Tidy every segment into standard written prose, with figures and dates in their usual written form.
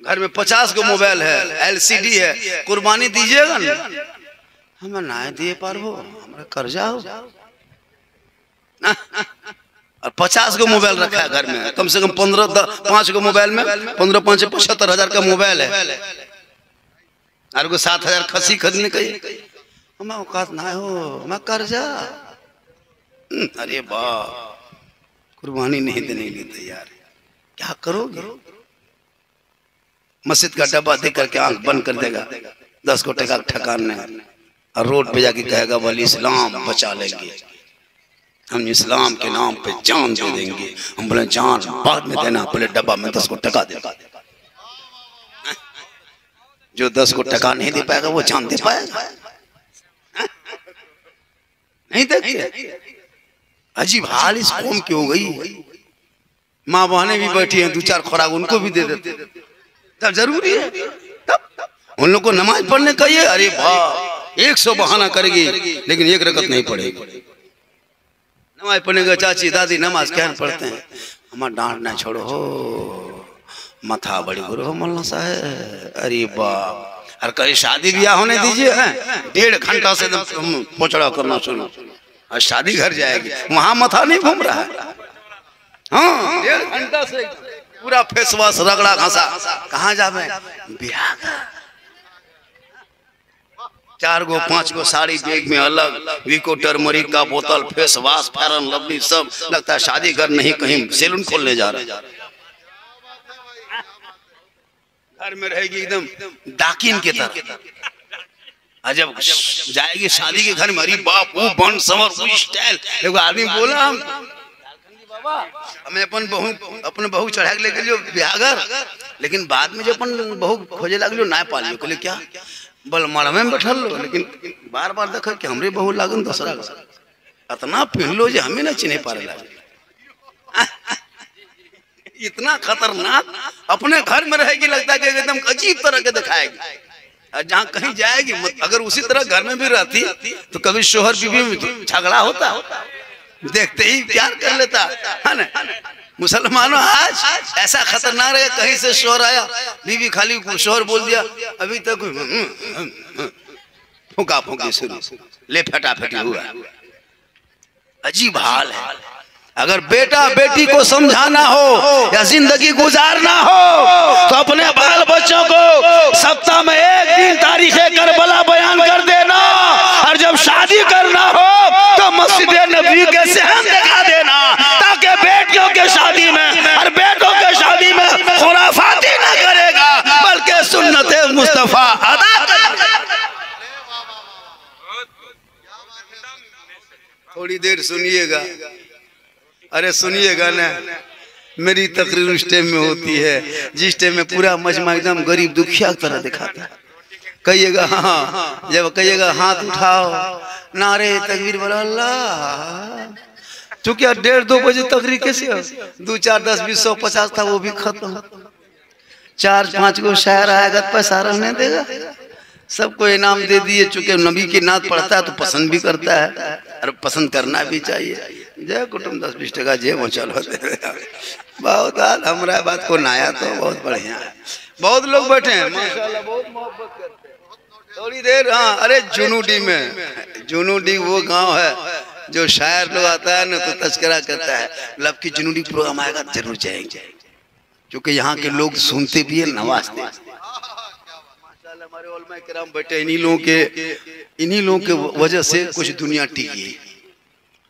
घर में 50 को मोबाइल है, LCD है, कुर्बानी दीजिएगा ना? हमें ना दिए पारबो, हमारा कर्जा हो। और 50 को मोबाइल रखा है घर में, कम से कम 5 को मोबाइल में 15 5 75,000 का मोबाइल है, और को 7,000 खसी खरीदने का हमें औकात ना हो, हमें कर्जा। अरे वाह, कुर्बानी नहीं देने के लिए तैयार है, क्या करोगे? मस्जिद का डब्बा देख करके आंख बंद कर देगा, 10 को टका ठकान नहीं, और रोड पे जाके कहेगा वाली इस्लाम बचा लेंगे, हम इस्लाम के नाम पे जान दे देंगे। हम बोले जान बाद में देना, पहले डब्बा में 10 को टका दे। जो 10 को टका नहीं दे पाएगा वो जान दे पाएगा? नहीं देखते? अजीब हाल इस कौम की हो गई। माँ बहनें भी बैठी हैं, 2-4 खुराक उनको भी दे देते, तब जरूरी है। तब उन लोग को नमाज पढ़ने का ये, अरे वाह 100 बहाना करेगी लेकिन 1 रकत नहीं पढ़ेगी। नमाज पढ़ने का चाची दादी नमाज क्या पढ़ते हैं, हमारा डांट ना छोड़ो हो, मथा बड़ी गुरु हो मौलाना साहब। अरे वाह, और कहीं शादी ब्याह होने दीजिए, 1.5 घंटा से पोछड़ा करना सुनो, और शादी घर जाएगी वहां मथा नहीं घूम रहा है। हाँ 1.5 घंटा से पूरा फेस वॉश रगड़ा घसा, कहाँ जावे ब्याह का। 4 गो 5 गो साड़ी बैग में अलग, विको टर्मरिक का बोतल, face wash, fair and lovely सब, लगता है शादी घर नहीं कहीं सैलून खोलने जा रहा है। घर में रहेगी एकदम डाकिन के तरह, जब जाएगी शादी के घर में, अरे बाप वो बन समर वो स्टाइल। एगो आदमी बोला, हमें अपन बहू चढ़ा के लेके लियो ब्याहगर, लेकिन बाद में जो अपन बहू खोजे लगे ना पा लियो, कहले क्या बल मड़वे में बैठल लो, लेकिन बार बार देखो कि हमरे बहू लागन दूसरा इतना पहन लो जो हमें ना चिन्ह पा रहे। इतना खतरनाक अपने घर में रहेगी, लगता है कि एकदम अजीब तरह के दिखाएगी, और जहाँ कहीं जाएगी अगर उसी तरह घर में भी रहती तो कभी शोहर बीवी में झगड़ा होता, देखते ही प्यार कर लेता है ना। मुसलमानों आज ऐसा खतरनाक है, कहीं से शोहर आया, बीवी खाली शोहर बोल दिया, अभी तक फूका फूकी शुरू, ले फटाफटी हुआ। अजीब हाल है। अगर बेटा बेटी को समझाना हो या जिंदगी गुजारना हो तो अपने बाल बच्चों को सप्ताह में 1 दिन तारीख़े करबला बयान कर देना, और जब शादी करना हो तो मस्जिद नबी के सहन दिखा देना, ताकि बेटियों के शादी में और बेटों के शादी में खुराफाती न करेगा बल्कि सुन्नत मुस्तफा अदा करेगा। थोड़ी देर सुनिएगा, अरे सुनिएगा ना, मेरी तकरीर उस टाइम में होती है जिस टाइम में पूरा मजमा एकदम गरीब दुखिया तरह दिखाता है। कहिएगा हाँ, जब कहिएगा हाथ उठाओ, नारे तकबीर बोलो अल्लाह, चूंकि 1:30-2 बजे तकरीर कैसे हो, 2 4 10 20 100 50 था वो भी खत्म, 4-5 को शायर आएगा पैसा रहने देगा, सबको इनाम दे दिए। चूंकि नबी की नात पढ़ता है तो पसंद भी करता है, और पसंद करना भी चाहिए। जय कुटुम 10-20 टका जेब चलो, बहुत हमारा बात को नाया तो बहुत बढ़िया है। बहुत लोग बैठे हैं माशाल्लाह, बहुत मोहब्बत करते हैं। थोड़ी देर हाँ, अरे जुनूडी में, जुनूडी वो गांव है जो शायर लोग आता है ना तो तस्करा करता है, लब की जुनूडी प्रोग्राम आएगा जरूर जाएंगे, क्योंकि यहाँ के लोग सुनते भी है, नवाजते। हमारे उलमा किराम बैठे, इन्हीं लोगों के वजह से कुछ दुनिया टिकी।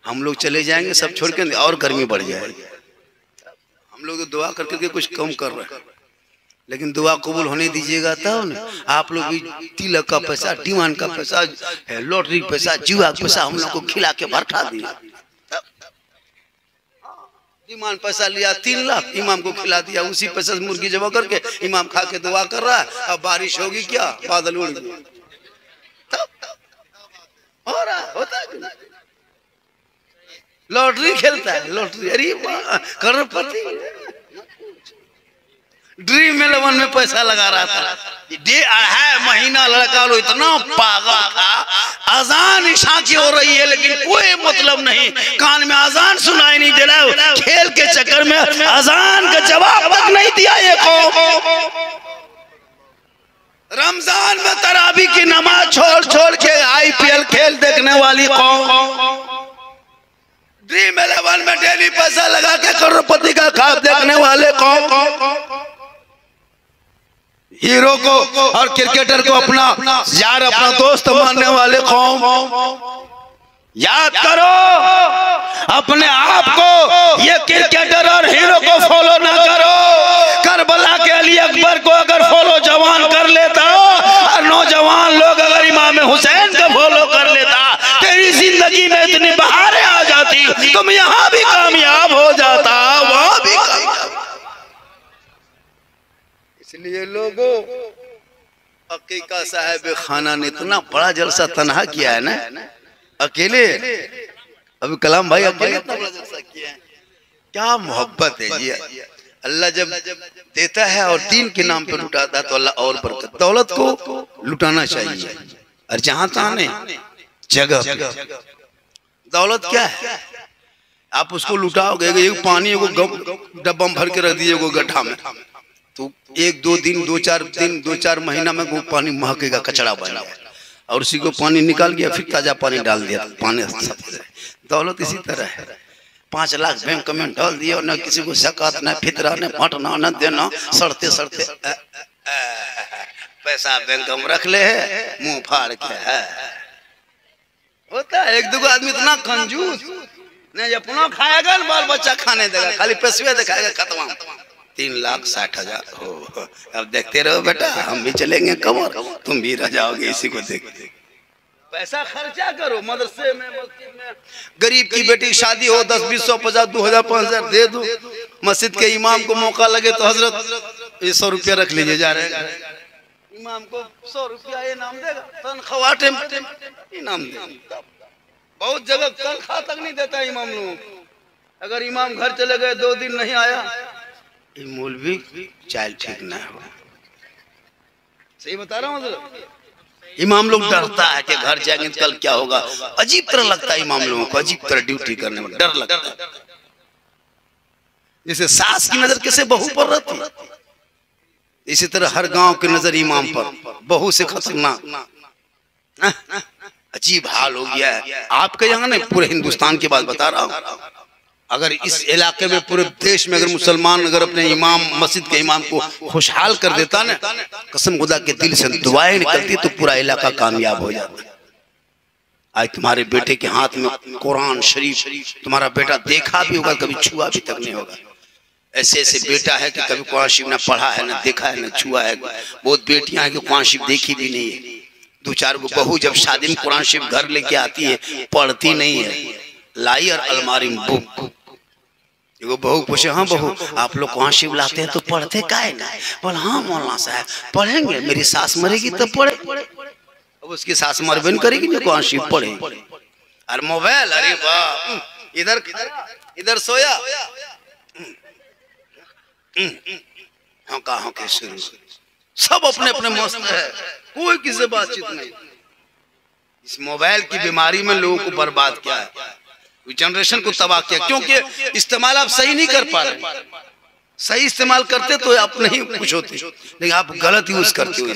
हम लोग चले जाएंगे सब छोड़ के और गर्मी बढ़ जाएगी। हम लोग तो दुआ करके कुछ कम कर रहे हैं, लेकिन दुआ कबूल होने दीजिएगा तब ना। आप लोग भी तिलक का पैसा, डिमांड का पैसा, लॉटरी पैसा, जुआ का पैसा हम लोग को खिला के भरठा दिया। इमाम पैसा लिया 3 लाख, इमाम को खिला दिया, उसी पैसे से मुर्गी जमा करके इमाम खा के दुआ कर रहा है। अब बारिश होगी क्या, बादल उड़ गए, हो रहा होता है। लॉटरी खेलता है, लॉटरी, अरे करोड़पति। ड्रीम 11 में पैसा लगा रहा था, 2.5 महीना लड़का लो इतना पागल था। अजान ईशा की हो रही है लेकिन कोई मतलब नहीं, कान में अजान सुनाई नहीं दे रहा। खेल के चक्कर में अजान का जवाब तक नहीं दिया ये कौम। रमजान में तरावी की नमाज छोड़ छोड़ के IPL खेल देखने वाली कौम, ड्रीम 11 में डेली पैसा लगा के करोड़पति का ख्वाब देखने वाले कौन, हीरो को और क्रिकेटर को अपना यार अपना दोस्त मानने वाले कौन। याद करो अपने आप को, ये क्रिकेटर और हीरो को फॉलो ना करो। करबला के अली अकबर को अगर फॉलो जवान कर लेता और नौजवान लोग अगर इमाम हुसैन को फॉलो कर लेता, तेरी जिंदगी में इतनी बहारें आ जाती, तुम यहाँ भी कामयाब हो जाता, वहां भी कामयाब। इसलिए लोगों, अकीका साहब खाना ने इतना बड़ा जलसा तन्हा किया है ना, अकेले। अभी कलाम भाई अकेले इतना बड़ा जलसा किया है, क्या मोहब्बत है जी। अल्लाह जब देता है और दीन के नाम पे लुटाता है तो अल्लाह और बरकत। दौलत को लुटाना चाहिए और जहां तहां नहीं, जगह दौलत क्या है, आप उसको लुटाओगे, पानी को डब्बा में भर के रख दीजिए गड्ढा में, तो 1-2 दिन 2-4 महीना में वो पानी महकेगा, कचरा बन जाएगा, और उसी को पानी निकाल गया, फिर ताजा पानी डाल दिया, पानी दौलत इसी तरह है। 5 लाख बैंक में डाल दिया, न किसी को ज़कात, न फितरा, न बांटना, न देना, सड़ते सड़ते पैसा बैंक में रख ले है, मुंह फाड़ के है। होता है 1-2 आदमी इतना कंजूस नहीं, अपना खाएगा न बाल बच्चा खाने देगा, खाली पैसे दिखाएगा, खत्म। 3,60,000 हो। अब देखते रहो बेटा, हम भी चलेंगे कमर, तुम भी रह जाओगे इसी को देख। पैसा खर्चा करो मदरसे में, मस्जिद में, गरीब की बेटी की शादी हो, 10, 20, 100, 50, 2,000, 5,000 दे दो। मस्जिद के इमाम को मौका लगे तो हजरत ये 100 रुपया रख लीजिए, जा रहे हैं इमाम को 100 रुपया इनाम देगा, तनख्वाह इनाम देगा। बहुत जगह तनख्वाह तक नहीं देता इमाम लोगों को। अगर इमाम घर चले गए, 2 दिन नहीं आया, मौलवी चाल ठीक ना हो। सही बता रहा हूँ। इमाम लोग डरता है कि घर जाएंगे तो कल क्या होगा, अजीब तरह लगता है इमाम लोगों को, अजीब तरह ड्यूटी करने में डर लगता है। जैसे सास की नजर कैसे बहू पर रहती है, इसी तरह हर गांव की नजर इमाम पर, बहू से खतरनाक। अजीब हाल हो गया है आपके यहाँ नहीं, पूरे हिंदुस्तान की बात बता रहा हूँ। अगर इस इलाके में, पूरे देश में अगर मुसलमान अगर अपने इमाम, मस्जिद के इमाम को खुशहाल कर देता ना, कसम खुदा के दिल से दुआएं निकलती, तो पूरा इलाका कामयाब हो जाता। आज तुम्हारे बेटे के हाथ में कुरान शरीफ, तुम्हारा बेटा देखा भी होगा, कभी छुआ भी तक नहीं होगा। ऐसे ऐसे बेटा है कि कभी कुरान शरीफ ना पढ़ा है, ना देखा है, ना छुआ है। बहुत बेटियां हैं कि कुरान शरीफ देखी भी नहीं है। 2-4 गो बहू जब शादी में कुरान शरीफ घर लेके आती है, पढ़ती नहीं है, लाई और अलमारी में बुक। एगो बहू पूछे, हाँ बहू आप लोग कुरान शरीफ लाते हैं तो पढ़ते काहे ना? बोल हाँ मौलाना साहब पढ़ेंगे, मेरी सास मरेगी तो पढ़े। अब उसकी सास मरबे नहीं करेगी ना, कुरान शरीफ पढ़े। और मोबाइल, अरे वाह, इधर सोया, हाँ के शुरू, सब अपने अपने मस्त है, कोई किसी बातचीत नहीं। इस मोबाइल की बीमारी में लोगों को बर्बाद किया है, जनरेशन को तबाह किया, क्योंकि इस्तेमाल आप सही नहीं कर पा रहे। सही इस्तेमाल करते तो आप नहीं कुछ होते, लेकिन आप गलत यूज करते हो।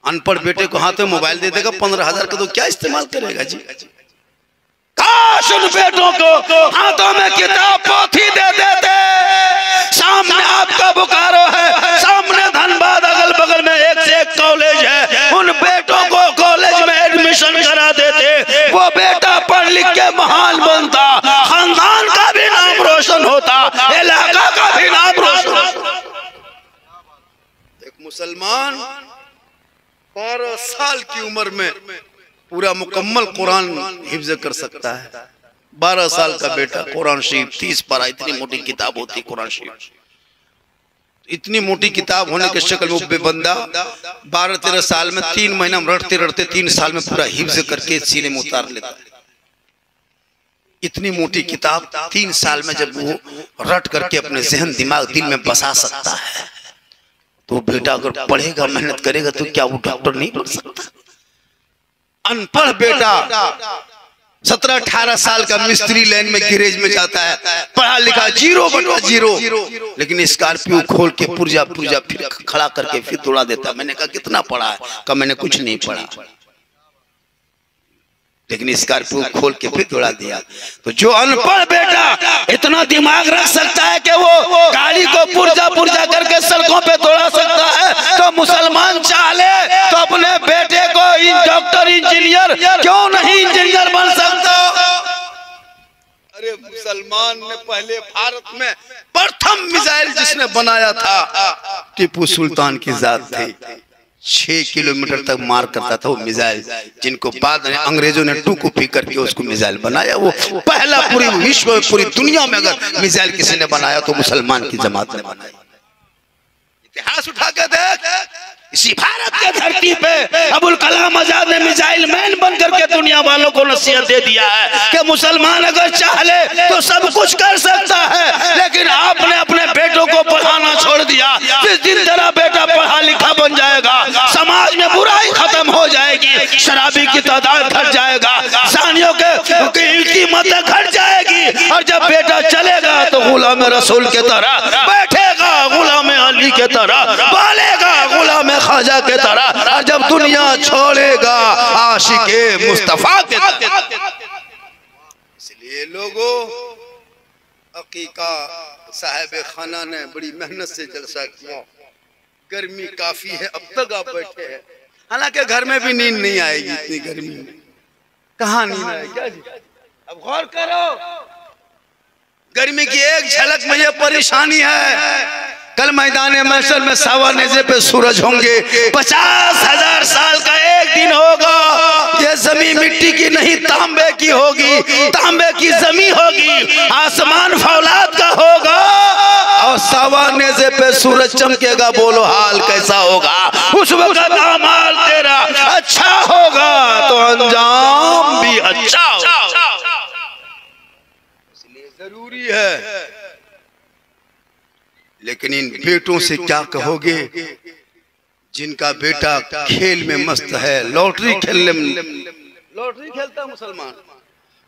अनपढ़ बेटे को हाथ में मोबाइल दे देगा 15,000 का, तो क्या इस्तेमाल करेगा जी? काश उन बेटों को हाथों में किताब पोथी दे देते। सामने आपका बोकारो है, सामने धनबाद, अगल बगल में 1 से 1 कॉलेज है, उन बेटों को कॉलेज में एडमिशन करा देते। वो बेटा पढ़ लिख के महान बनता, खानदान का भी नाम रोशन होता, इलाका का भी नाम रोशन होता। एक मुसलमान 12 साल की उम्र में पूरा मुकम्मल कुरान हिफ्ज कर सकता है। 12 साल का बेटा कुरान शरीफ 30 पारा, इतनी मोटी किताब होती है कुरान शरीफ। इतनी मोटी किताब होने के शक्ल में वो बंदा 12-13 साल में 3 महीना में रटते रटते 3 साल में पूरा हिफ्ज करके सीने में उतार लेता है। इतनी मोटी किताब 3 साल में जब वो रट करके अपने जहन, दिमाग, दिल में बसा सकता है, तो बेटा अगर पढ़ेगा, मेहनत करेगा, तो क्या वो डॉक्टर नहीं बन सकता? अनपढ़ बेटा 17-18 साल का मिस्त्री लाइन में गैरेज में जाता है, पढ़ा लिखा 0/0, लेकिन स्कॉर्पियो खोल के पुर्जा फिर खड़ा करके फिर दौड़ा देता। मैंने कहा कितना पढ़ा है? कहा मैंने कुछ नहीं पढ़ा, लेकिन स्कॉर्पियो खोल के फिर दौड़ा दिया। तो जो अनपढ़ बेटा इतना दिमाग रख सकता है कि वो गाड़ी को पुर्जा करके सड़कों पे दौड़ा सकता है, तो मुसलमान चाहे तो अपने बेटे को डॉक्टर इंजीनियर क्यों नहीं इंजीनियर बन सकता? अरे मुसलमान ने पहले भारत में प्रथम मिसाइल जिसने बनाया था टीपू सुल्तान की जात थी। 6 किलोमीटर तक मार करता था वो मिसाइल, जिनको बाद में अंग्रेजों ने टूकू पी करके उसको मिसाइल बनाया। वो पहला पूरी विश्व में, पूरी दुनिया में अगर मिसाइल किसी ने बनाया तो मुसलमान की जमात ने बनाया। इतिहास उठा के देख, इसी भारत के धरती पे अबुल कलाम आजाद ने मिसाइल मैन बन करके दुनिया वालों को नसीहत दे दिया है कि मुसलमान अगर चाहे तो सब कुछ कर सकता है। लेकिन आपने अपने बेटों को पढ़ाना छोड़ दिया। जिस दिन तेरा बेटा पढ़ा लिखा बन जाएगा, समाज में बुराई खत्म हो जाएगी, शराबी की तादाद घट जाएगा, सानियों की कीमत घट जाएगी, और जब बेटा चलेगा तो गुलाम रसूल के तरह बैठेगा, गुलाम अली के तरह बोलेगा, गुलाम ख्वाजा के तरह, और जब दुनिया छोड़ेगा आशिके मुस्तफा के तरह। इसलिए लोगों, अकीका साहिब खाना ने बड़ी मेहनत से जलसा किया। गर्मी काफी है, अब तक आप बैठे हैं, हालांकि घर में भी नींद नहीं आएगी इतनी गर्मी में। कहाँ नींद आएगी? अब गौर करो, गर्मी की एक झलक में ये परेशानी है। कल मैदान महशर में सावा नेज़े पे सूरज होंगे, 50,000 साल का एक दिन होगा। ये जमीन मिट्टी की नहीं तांबे की होगी, तांबे की जमीन होगी, आसमान फौलाद का होगा, और सावा नेज़े पे सूरज चमकेगा। बोलो हाल कैसा होगा? उस वक्त अमाल तेरा अच्छा होगा तो अंजाम भी अच्छा होगा। इसलिए जरूरी है। लेकिन इन बेटों से क्या कहोगे जिनका बेटा खेल में मस्त है, लॉटरी खेलता मुसलमान,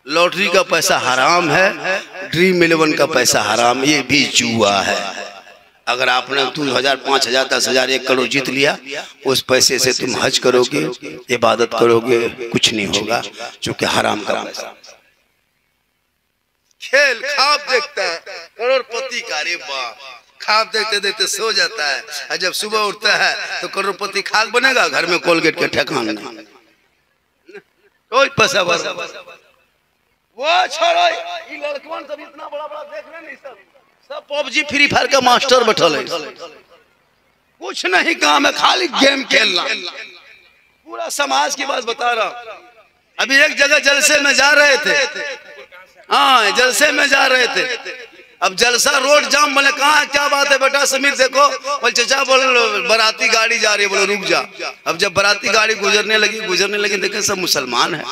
लॉटरी का पैसा हराम है, ड्रीम 11 का पैसा हराम, ये भी जुआ है। अगर आपने 2,000, 5,000, 10,000, 1 करोड़ जीत लिया, उस पैसे से तुम हज करोगे, इबादत करोगे, कुछ नहीं होगा, क्योंकि हराम का पैसा। खेल ख्वाब देखता है करोड़पति का, रे बाप, खाब देखते देखते सो जाता है, और जब सुबह उठता है तो करोड़पति खाक बनेगा। घर में कोलगेट के ठेकान नहीं, कोई पैसा बस वो छोड़ो। ये लड़कवन सब इतना बड़ा देख रहे नहीं, सब पबजी फ्री फायर का मास्टर बैठल है, कुछ नहीं काम है, खाली गेम खेलना। पूरा समाज की बात बता रहा हूँ। अभी एक जगह जलसे में जा रहे थे, हाँ जलसे में जा रहे थे, अब जलसा रोड जाम। बोले कहाँ क्या बात है बेटा समीर देखो? बोले चचा बोल बाराती गाड़ी जा रही है। बोले रुक जा। अब जब बाराती गाड़ी गुजरने लगी देखे सब मुसलमान है,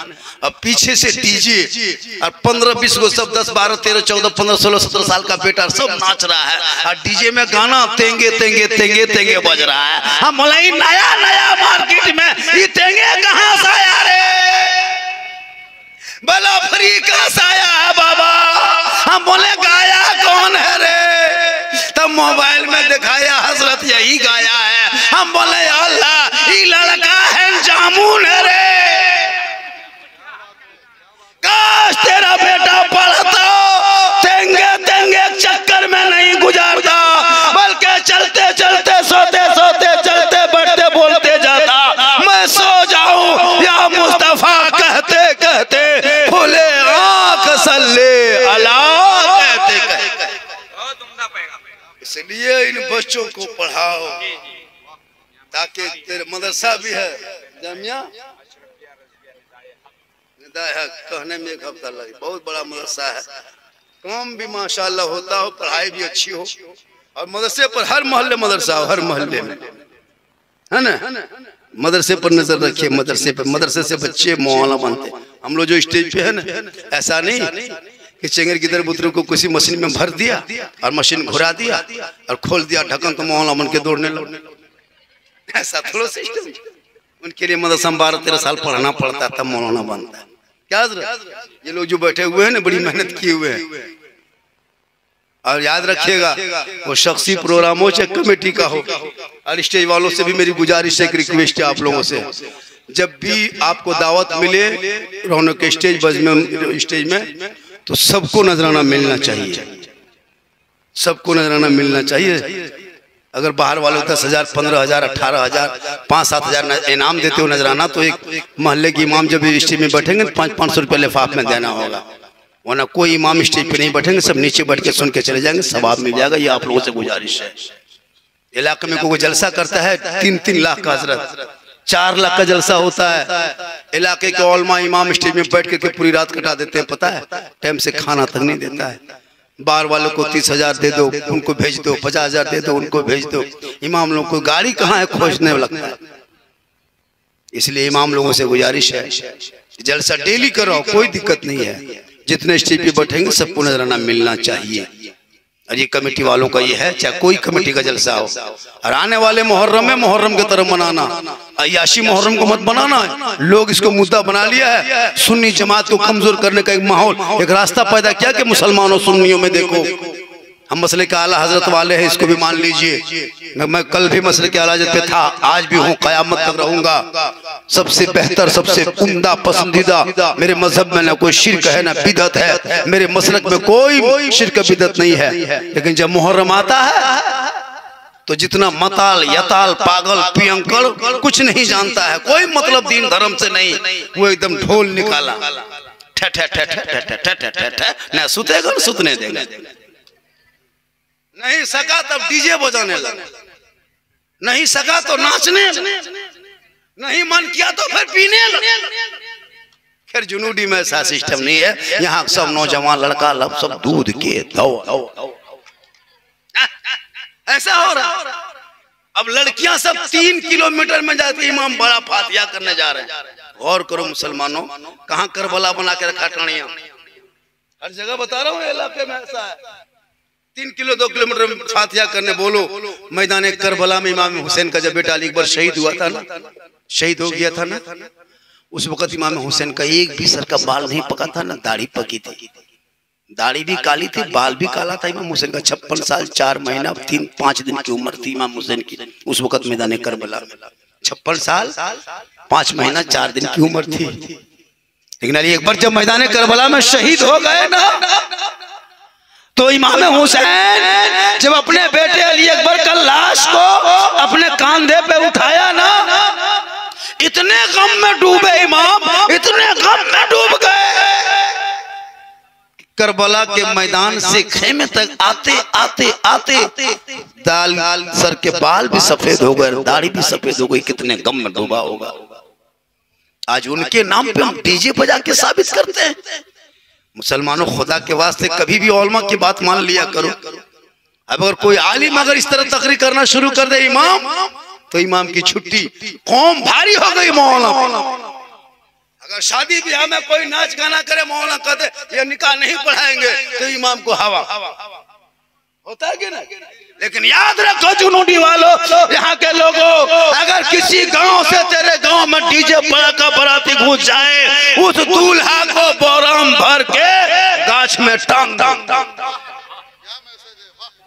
अब पीछे से डीजे, और 15-20 को सब 10, 12, 13, 14, 15, 16, 17 साल का बेटा सब नाच रहा है, और डीजे में गाना तेंगे तेंगे तेंगे तेंगे बज रहा है। हम बोले नया मार्केट में ये तेंगे कहाँ से आया रे? बला अफ्रीका से आया है बाबा। हम बोले गाया कौन है रे? तब मोबाइल में दिखाया हजरत यही गाया है। हम बोले अल्लाह ये लड़का है जामुन है रे, काश तेरा बेटा पढ़ता, तेंगे तेंगे चक्कर में नहीं गुजारता, बल्कि चलते चलते सोते सोते चलते बढ़ते बोलते जाता, मैं सो जाऊं या मुस्तफा कहते कहते फूले आंख सल्ले अला कहते कहते। इसलिए इन बच्चों को पढ़ाओ, ताकि तेरे मदरसा भी है, जामिया कहने में 1 हफ्ता लगे, बहुत बड़ा मदरसा है, काम भी माशाल्लाह होता हो, पढ़ाई भी अच्छी हो, और मदरसे पर हर मोहल्ले मदरसा हो, हर मोहल्ले में, है ना? मदरसे पर नजर रखिए, मदरसे से बच्चे मौलाना बनते। हम लोग जो स्टेज पे है ना, ऐसा नहीं कि चेंगर की तरह बुतरों को किसी मशीन में भर दिया और मशीन घुरा दिया और खोल दिया ढक्कन तो मौलाना बन के दौड़ने लगे, ऐसा थोड़ा सिस्टम। उनके लिए मदरसा 12-13 साल पढ़ना पड़ता तब मौलाना बनता है। क्या हजरत? ये लोग जो बैठे हुए हैं ना बड़ी मेहनत किए हुए हैं। और याद रखिएगा वो शख्सी प्रोग्राम हो चाहे कमेटी का हो, और स्टेज वालों से भी मेरी गुजारिश है, एक रिक्वेस्ट है आप लोगों से, जब भी आपको दावत मिले रौनक स्टेज में तो सबको नजराना मिलना चाहिए, सबको नजराना मिलना चाहिए। अगर बाहर वाले 10,000, 15,000, 18,000, 5-7 हजार इनाम देते हो नजराना, तो एक मोहल्ले के इमाम जब स्टेज में बैठेंगे तो 500-500 रुपये लिफाफ में देना होगा, वरना कोई इमाम स्टेज पे नहीं बैठेंगे, सब नीचे बैठ के सुन के चले जाएंगे, सवाब मिल जाएगा। ये आप लोगों से गुजारिश है। इलाके में कोई जलसा करता है 3-3 लाख का हजरत, 4 लाख का जलसा होता है, इलाके के उलमा इमाम स्टेज में बैठ के पूरी रात कटा देते हैं, पता है, टाइम से खाना तक नहीं देता है। बार वालों को 30,000 दे दो, उनको भेज दो, 50,000 दे दो, उनको भेज दो। इमाम लोगों को गाड़ी कहाँ है खोजने लगता है। इसलिए इमाम लोगों से गुजारिश है, जलसा डेली करो, कोई दिक्कत नहीं है, जितने स्टेज पे बैठेंगे सबको नजराना मिलना चाहिए। और ये कमेटी वालों का ये है, चाहे कोई कमेटी का जलसा हो। और आने वाले मुहर्रम में मुहर्रम की तरह मनाना, अय्याशी मुहर्रम को मत बनाना। लोग इसको मुद्दा बना लिया है, सुन्नी जमात को कमजोर करने का एक माहौल, एक रास्ता पैदा किया कि मुसलमानों सुन्नियों में देखो हम मसले के आला हजरत वाले हैं, इसको भी मान लीजिए। मैं कल भी मसले के आला हजरत पे था, आज भी हूँ, कयामत तक रहूंगा। सबसे बेहतर, सबसे उम्दा, पसंदीदा मेरे मजहब में ना कोई शिरक है ना बिदअत है, मेरे मसलक में कोई शिरक बिदअत नहीं है। लेकिन जब मुहर्रम आता है तो जितना मताल, यताल, पागल, पियंकल कुछ नहीं जानता है, कोई मतलब दीन धर्म से नहीं, वो एकदम ढोल निकाला, न सुतेगा न सुतने देगा, नहीं सका तब डीजे बजाने लगा, नहीं सका तो नाचने लगा, नहीं मन किया तो फिर पीने लगा। खैर जुनूडी में ऐसा सिस्टम नहीं है, यहाँ सब नौजवान लड़का लब सब दूध के दो ऐसा हो रहा। अब लड़कियां सब 3 किलोमीटर में जाती, इमाम बड़ा फातिया करने जा रहे हैं। गौर करो मुसलमानों, कहाँ करबला बना के रखा टाणिया, हर जगह बता रहा हूँ इलाके में ऐसा है। 3-2 किलोमीटर में फातिया करने बोलो। मैदान करबला में इमाम हुसैन का जब बेटा अली अकबर शहीद हुआ था ना, शहीद हो गया था ना, उस वक्त इमाम हुसैन का एक भी सर का बाल नहीं पका था ना, दाढ़ी पकी थी, दाढ़ी भी काली थी, बाल भी काला था। इमाम हुसैन का 56 साल 4 महीना 3-5 दिन की उम्र थी इमाम हुसैन की उस वक्त मैदान करबला में। 56 साल 5 महीना 4 दिन की उम्र थी। लेकिन अली अकबर जब मैदान करबला में शहीद हो गए ना, तो इमाम हुसैन जब अपने बेटे अली अकबर का लाश को अपने कंधे पे उठाया ना, इतने गम में डूबे इमाम, इतने गम में डूब गए। करबला के मैदान से खेमे तक आते आते आते दाल सर के बाल भी सफेद हो गए, दाढ़ी भी सफेद हो गई, कितने गम में डूबा होगा। आज उनके नाम पे हम डीजे बजा के साबित करते हैं। मुसलमानों, खुदा के वास्ते कभी भी उलमा की बात मान लिया करो। अब अगर कोई आलिम अगर इस तरह तकरीर करना शुरू कर दे इमाम, तो इमाम की छुट्टी, कौम भारी हो गई मौलाना। अगर शादी ब्याह में कोई नाच गाना करे, मौलाना कहते ये निकाह नहीं पढ़ाएंगे, तो इमाम को हवा होता है कि नहीं। लेकिन याद रखो जुनूडी वालों, यहाँ के लोगों, अगर किसी गांव से तेरे गांव में डीजे का बराती घुस जाए, उस दूल्हा को बोराम भर के गाछ में टांग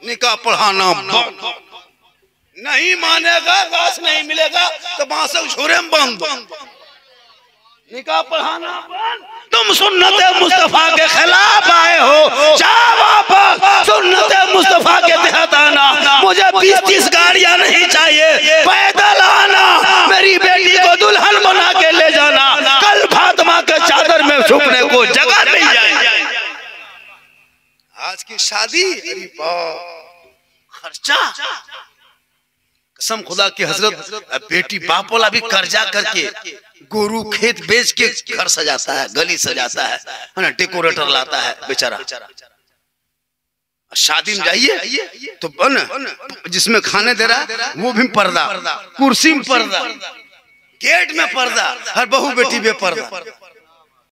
निकाह पढ़ाना नहीं मानेगा, गाछ नहीं मिलेगा तो बांसक झूरे में बंद, निकाह पढ़ाना बंद। तुम सुन्नत मुस्तफा के खिलाफ आए हो, जा वापस सुन्नत मुस्तफा के तहत आना। मुझे 20-30 गाड़ियां नहीं चाहिए, पैदल आना, मेरी बेटी को दुल्हन बना के ले जाना, कल फातिमा के चादर में छुपने को जगह नहीं जाए। आज की शादी खर्चा, कसम खुदा की हजरत, बेटी बाप वाला भी कर्जा करके गोरू खेत बेच के घर सजाता है, गली सजाता है ना, डेकोरेटर लाता है बेचारा। शादी में जाइए तो जिसमें खाने दे रहा है वो भी पर्दा, कुर्सी में पर्दा, गेट में पर्दा, हर बहू बेटी बेपर्दा।